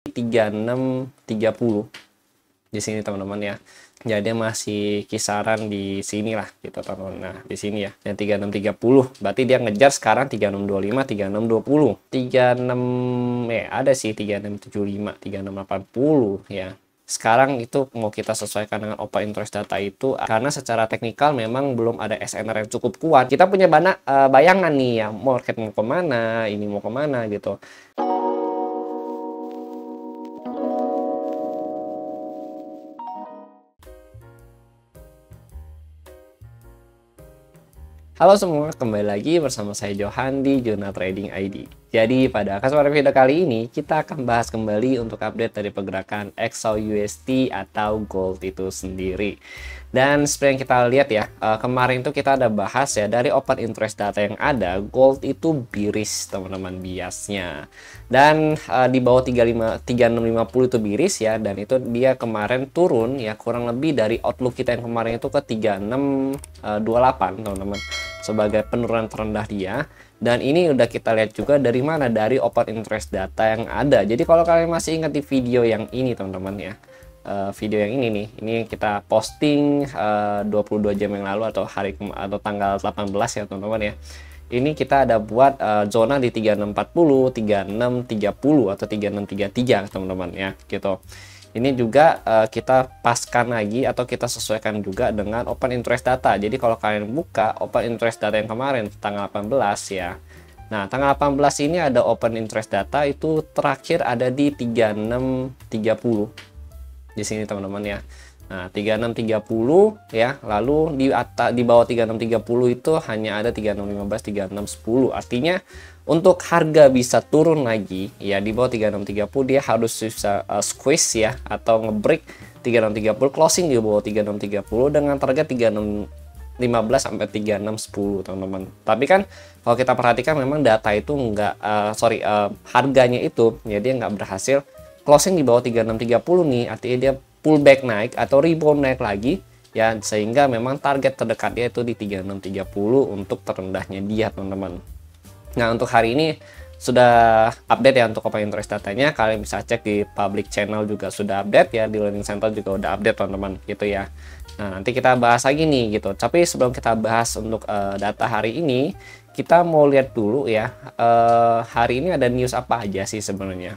3630 di sini teman-teman ya. Jadi masih kisaran di sini lah gitu teman-teman. Nah, di sini ya. Yang 3630 berarti dia ngejar sekarang 3625, 3620. 36 ada sih 3675, 3680 ya. Sekarang itu mau kita sesuaikan dengan open interest data itu karena secara teknikal memang belum ada SNR yang cukup kuat. Kita punya banyak bayangan nih ya, market mau kemana, ini mau kemana gitu. Halo semua, kembali lagi bersama saya Johan di Jurnal Trading ID. Jadi pada kesempatan video kali ini kita akan bahas kembali untuk update dari pergerakan XAUUSD atau gold itu sendiri. Dan seperti yang kita lihat ya, kemarin itu kita ada bahas ya, dari open interest data yang ada, gold itu bearish teman-teman biasnya. Dan di bawah 3650 itu bearish ya, dan itu dia kemarin turun ya, kurang lebih dari outlook kita yang kemarin itu ke 3628 teman-teman, sebagai penurunan terendah dia. Dan ini udah kita lihat juga dari mana, dari open interest data yang ada. Jadi kalau kalian masih ingat di video yang ini teman-teman ya, video yang ini nih, ini kita posting 22 jam yang lalu atau tanggal 18 ya teman-teman ya. Ini kita ada buat zona di 3640, 3630 atau 3633 teman-teman ya gitu. Ini juga kita paskan lagi atau kita sesuaikan juga dengan open interest data. Jadi kalau kalian buka open interest data yang kemarin tanggal 18 ya. Nah, tanggal 18 ini ada open interest data itu terakhir ada di 3630. Di sini teman-teman ya. Nah, 3630 ya. Lalu di bawah 3630 itu hanya ada 3615, 3610. Artinya untuk harga bisa turun lagi ya di bawah 3630 dia harus bisa squeeze ya atau ngebreak 3630, closing di bawah 3630 dengan target 3615 sampai 3610 teman-teman. Tapi kan kalau kita perhatikan memang data itu harganya itu ya dia nggak berhasil closing di bawah 3630 nih, artinya dia pullback naik atau rebound naik lagi ya, sehingga memang target terdekatnya itu di 3630 untuk terendahnya dia teman-teman. Nah, untuk hari ini sudah update ya untuk open interest datanya. Kalian bisa cek di public channel juga sudah update ya, di learning center juga udah update teman-teman gitu ya. Nah, nanti kita bahas lagi nih gitu. Tapi sebelum kita bahas untuk data hari ini, kita mau lihat dulu ya hari ini ada news apa aja sih sebenarnya.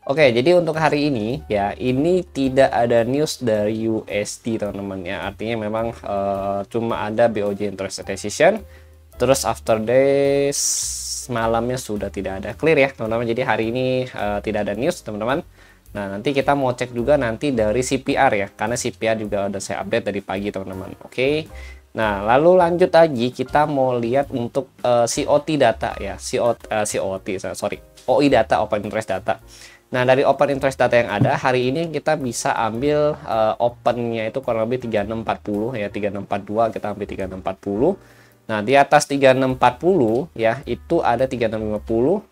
Oke, jadi untuk hari ini ya, ini tidak ada news dari USD teman-teman ya. Artinya memang cuma ada BOJ interest decision. Terus after days malamnya sudah tidak ada, clear ya teman-teman. Jadi hari ini tidak ada news teman-teman. Nah, nanti kita mau cek juga nanti dari CPR ya, karena CPR juga udah saya update dari pagi teman-teman. Oke. Nah, lalu lanjut lagi kita mau lihat untuk COT data ya, OI data, open interest data. Nah, dari open interest data yang ada hari ini kita bisa ambil opennya itu kurang lebih 3640 ya, 3642 kita ambil 3640. Nah, di atas 3640 ya itu ada 3650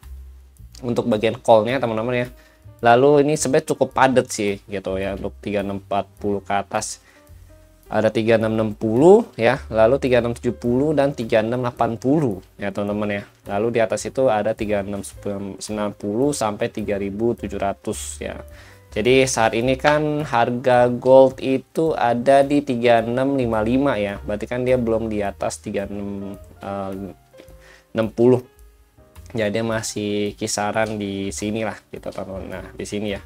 untuk bagian call-nya teman-teman ya. Lalu ini sebenarnya cukup padat sih gitu ya, untuk 3640 ke atas ada 3660 ya, lalu 3670 dan 3680 ya teman-teman ya. Lalu di atas itu ada 3690 sampai 3700 ya. Jadi saat ini kan harga gold itu ada di 3655 ya. Berarti kan dia belum di atas 3660. Jadi masih kisaran di sinilah gitu teman-teman. Nah, di sini ya.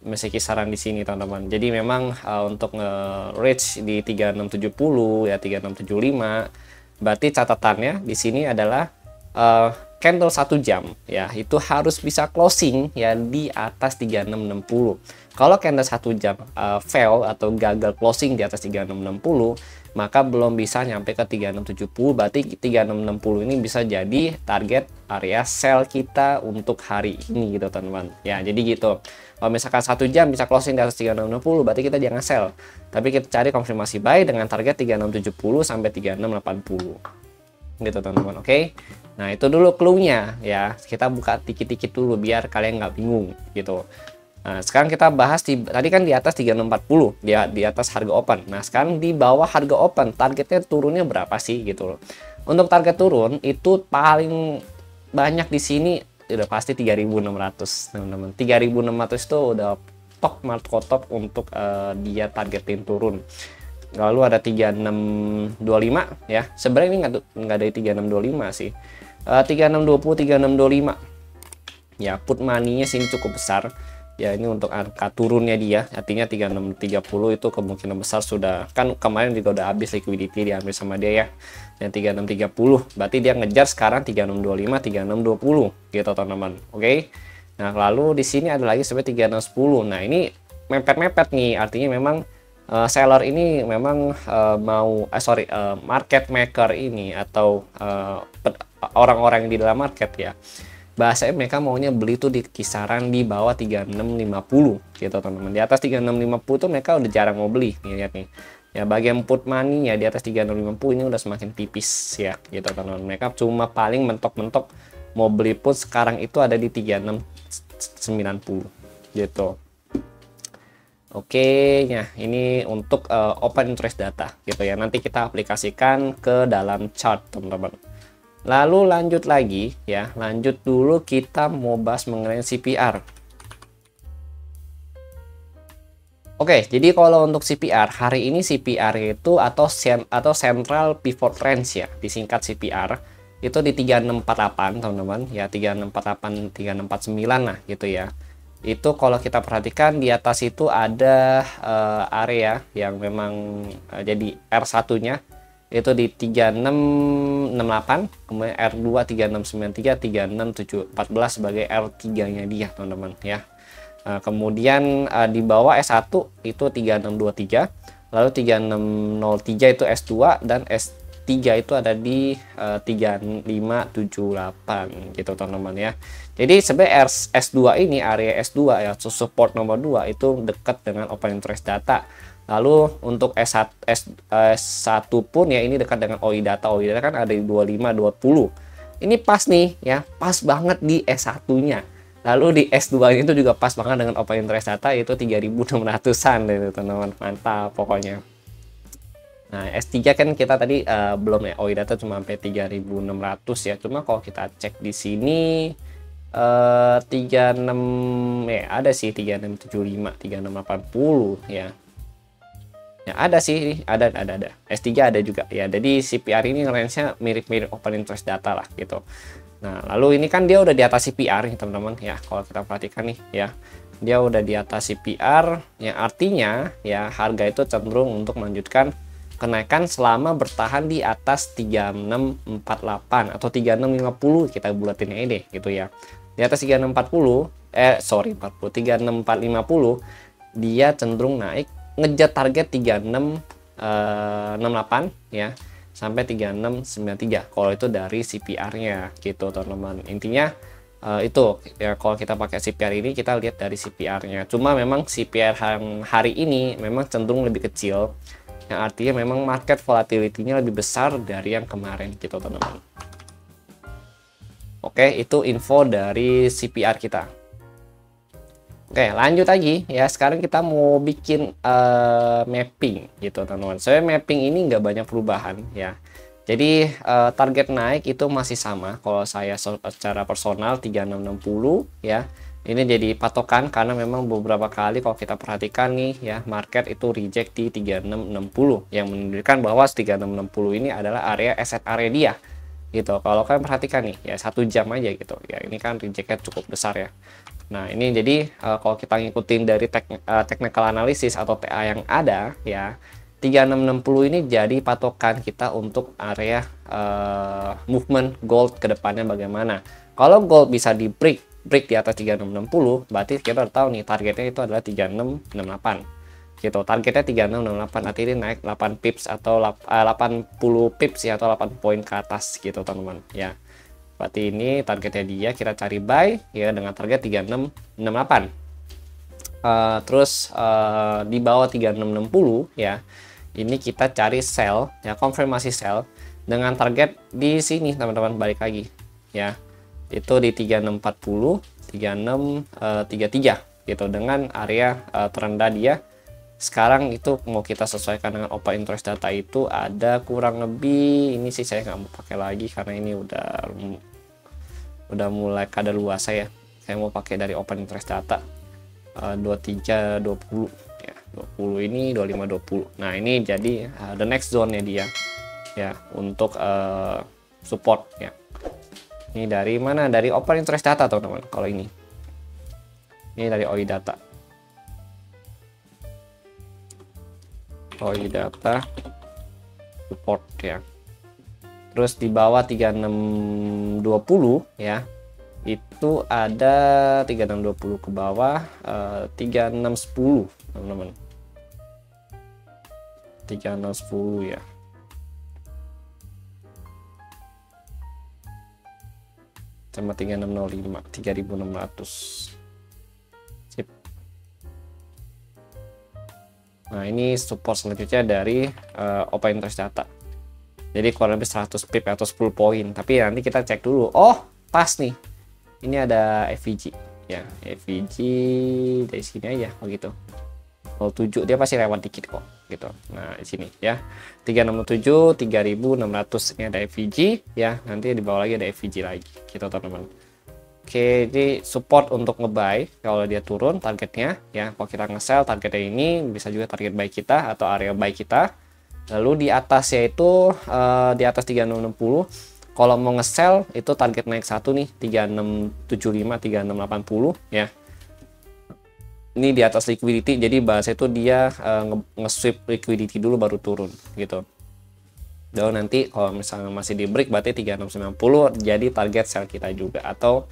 Masih kisaran di sini teman-teman. Jadi memang untuk nge-reach di 3670 ya, 3675, berarti catatannya di sini adalah candle 1 jam ya itu harus bisa closing ya di atas 3660. Kalau candle 1 jam fail atau gagal closing di atas 3660, maka belum bisa nyampe ke 3670. Berarti 3660 ini bisa jadi target area sell kita untuk hari ini gitu teman-teman ya. Jadi gitu, kalau misalkan 1 jam bisa closing di atas 3660, berarti kita jangan sell, tapi kita cari konfirmasi buy dengan target 3670 sampai 3680 gitu teman-teman. Oke. Nah, itu dulu clue-nya ya. Kita buka dikit-dikit dulu biar kalian nggak bingung gitu. Nah, sekarang kita bahas tadi kan di atas 3640 di atas harga open. Nah, sekarang di bawah harga open targetnya turunnya berapa sih gitu loh. Untuk target turun itu paling banyak di sini udah pasti 3.600 teman-teman. 3.600 itu udah top marco top untuk dia targetin turun. Lalu ada 3625 ya, sebenarnya ini nggak dari 3625 sih, 3620 3625 ya. Put money-nya sini cukup besar ya, ini untuk angka turunnya dia, artinya 3630 itu kemungkinan besar sudah, kan kemarin juga udah habis liquidity diambil sama dia ya, yang 3630 berarti dia ngejar sekarang 3625 3620 gitu teman-teman. Oke. Nah, lalu di sini ada lagi sampai 3610. Nah, ini mepet-mepet nih, artinya memang seller ini memang market maker ini atau orang-orang yang di dalam market ya, bahasanya mereka maunya beli tuh di kisaran di bawah 3650 gitu teman-teman. Di atas 3650 tuh mereka udah jarang mau beli nih, lihat nih ya, bagian put money ya di atas 3650 ini udah semakin tipis ya gitu teman-teman. Mereka cuma paling mentok-mentok mau beli put sekarang itu ada di 3690 gitu. Oke, ya ini untuk open interest data gitu ya. Nanti kita aplikasikan ke dalam chart teman-teman. Lalu lanjut lagi ya, lanjut dulu kita mau bahas mengenai CPR. Oke, jadi kalau untuk CPR hari ini, CPR itu atau Central Pivot Range ya, disingkat CPR, itu di 3648 teman-teman ya, 3648 3649 lah gitu ya. Itu kalau kita perhatikan di atas itu ada area yang memang jadi R1-nya itu di 3668, kemudian R2 3693, 36714 sebagai R3-nya dia teman-teman ya. Kemudian di bawah S1 itu 3623, lalu 3603 itu S2, dan S3 itu ada di 3578 gitu teman-teman ya. Jadi sebenarnya S2 ini, area S2 ya, support nomor 2 itu dekat dengan open interest data. Lalu untuk S1 pun ya ini dekat dengan OI data. OI data kan ada di 2520. Ini pas nih ya, pas banget di S1-nya. Lalu di S2 itu juga pas banget dengan open interest data, itu 3600-an gitu teman-teman. Mantap pokoknya. Nah, S3 kan kita tadi belum ya, OI data cuma sampai 3600 ya. Cuma kalau kita cek di sini 36 ya ada sih, 3675, 3680 ya. Ya ada sih, ada. S3 ada juga ya. Jadi CPR ini range-nya mirip-mirip open interest data lah gitu. Nah, lalu ini kan dia udah di atas CPR nih teman-teman ya. Kalau kita perhatikan nih ya, dia udah di atas CPR, yang artinya ya harga itu cenderung untuk melanjutkan kenaikan selama bertahan di atas 3648 atau 3650, kita bulatin aja deh gitu ya. Di atas 3640 36450 dia cenderung naik, ngejar target 3668 ya sampai 3693 kalau itu dari CPR-nya gitu teman-teman. Intinya itu ya, kalau kita pakai CPR ini kita lihat dari CPR-nya. Cuma memang CPR hari ini memang cenderung lebih kecil, yang artinya memang market volatility-nya lebih besar dari yang kemarin gitu teman-teman. Oke, itu info dari CPR kita. Oke, lanjut lagi ya. Sekarang kita mau bikin mapping gitu teman-teman. Soalnya mapping ini nggak banyak perubahan ya. Jadi target naik itu masih sama. Kalau saya secara personal 3660 ya. Ini jadi patokan karena memang beberapa kali kalau kita perhatikan nih ya, market itu reject di 3660 yang menunjukkan bahwa 3660 ini adalah area asset area dia gitu. Kalau kalian perhatikan nih ya, 1 jam aja gitu ya, ini kan rejectnya cukup besar ya. Nah ini jadi kalau kita ngikutin dari technical analysis atau TA yang ada ya, 3660 ini jadi patokan kita untuk area movement gold ke depannya bagaimana. Kalau gold bisa di break di atas 3660, berarti kita udah tahu nih targetnya itu adalah 3668 gitu. Targetnya 3668, nanti ini naik 8 pips atau 80 pips ya, atau 8 poin ke atas gitu teman-teman ya. Berarti ini targetnya dia, kita cari buy ya dengan target 3668. Terus di bawah 3660 ya, ini kita cari sell ya, konfirmasi sell dengan target di sini teman-teman, balik lagi ya. Itu di 3640, 3633 gitu, dengan area terendah dia sekarang itu mau kita sesuaikan dengan open interest data itu ada kurang lebih, ini sih saya nggak mau pakai lagi karena ini udah udah mulai kadaluarsa ya. Saya mau pakai dari open interest data 2320 ya, 20 ini 2520. Nah, ini jadi the next zone-nya dia ya untuk support ya. Ini dari mana? Dari open interest data teman-teman. Kalau ini dari OI data. OI data support ya. Terus di bawah 3620 ya. Itu ada 3620 ke bawah 3610 teman-teman. 3610 ya. Sama 3605, 3600. Sip. Nah, ini support selanjutnya dari open interest data. Jadi kurang lebih 100 pip atau 10 poin. Tapi nanti kita cek dulu. Oh, pas nih. Ini ada FVG ya. FVG dari sini aja begitu. 07 dia pasti lewat dikit kok gitu. Nah, di sini ya. 367, 3600 ini ada FVG ya. Nanti di bawah lagi ada FVG lagi gitu teman-teman. Oke, jadi support untuk nge-buy kalau dia turun targetnya ya. Kalau kita nge-sell targetnya ini bisa juga target buy kita atau area buy kita. Lalu di atas yaitu di atas 3660 kalau mau nge-sell itu target naik satu nih 3675 3680 ya. Ini di atas liquidity, jadi bahasa itu dia nge-sweep liquidity dulu baru turun gitu. Dan nanti kalau misalnya masih di break berarti 3690 jadi target sell kita juga, atau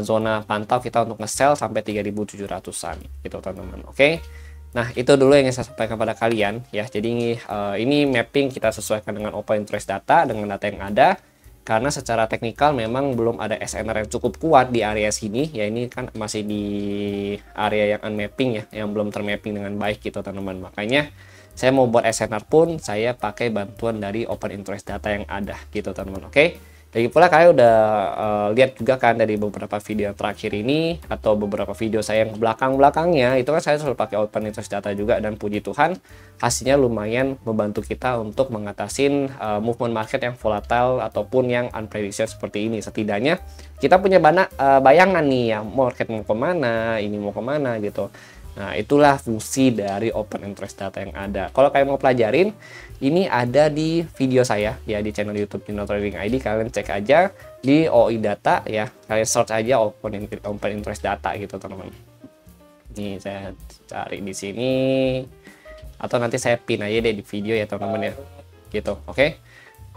zona pantau kita untuk nge-sell sampai 3700-an gitu teman-teman. Oke. Nah, itu dulu yang saya sampaikan pada kalian ya. Jadi ini mapping kita sesuaikan dengan open interest data dengan data yang ada. Karena secara teknikal memang belum ada SNR yang cukup kuat di area sini ya. Ini kan masih di area yang unmapping ya, yang belum termapping dengan baik gitu teman-teman. Makanya saya mau buat SNR pun saya pakai bantuan dari open interest data yang ada gitu teman-teman. Oke. Lagi pula kalian udah lihat juga kan dari beberapa video terakhir ini atau beberapa video saya yang belakang-belakangnya itu kan saya selalu pakai open interest data juga, dan puji Tuhan hasilnya lumayan membantu kita untuk mengatasin movement market yang volatile ataupun yang unpredictable seperti ini. Setidaknya kita punya bayangan nih ya, market mau kemana, ini mau kemana gitu. Nah, itulah fungsi dari open interest data yang ada. Kalau kalian mau pelajarin, ini ada di video saya ya di channel YouTube Juno Trading ID. Kalian cek aja di OI data ya. Kalian search aja open interest data gitu teman-teman. Nih saya cari di sini, atau nanti saya pin aja deh di video ya teman-teman ya. Gitu, oke.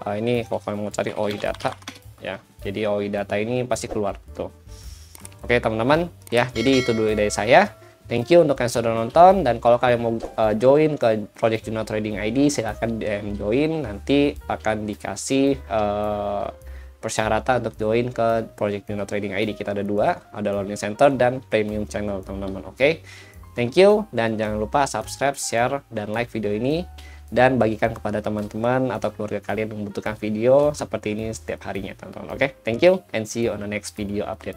Ini kalau kalian mau cari OI data ya. Jadi OI data ini pasti keluar tuh. Oke teman-teman ya. Jadi itu dulu dari saya. Thank you untuk yang sudah nonton, dan kalau kalian mau join ke Project Juno Trading ID silahkan DM join, nanti akan dikasih persyaratan untuk join ke Project Juno Trading ID. Kita ada dua, ada Learning Center dan Premium Channel teman-teman. Oke. Thank you, dan jangan lupa subscribe, share, dan like video ini, dan bagikan kepada teman-teman atau keluarga kalian yang membutuhkan video seperti ini setiap harinya teman-teman. Oke. Thank you and see you on the next video update.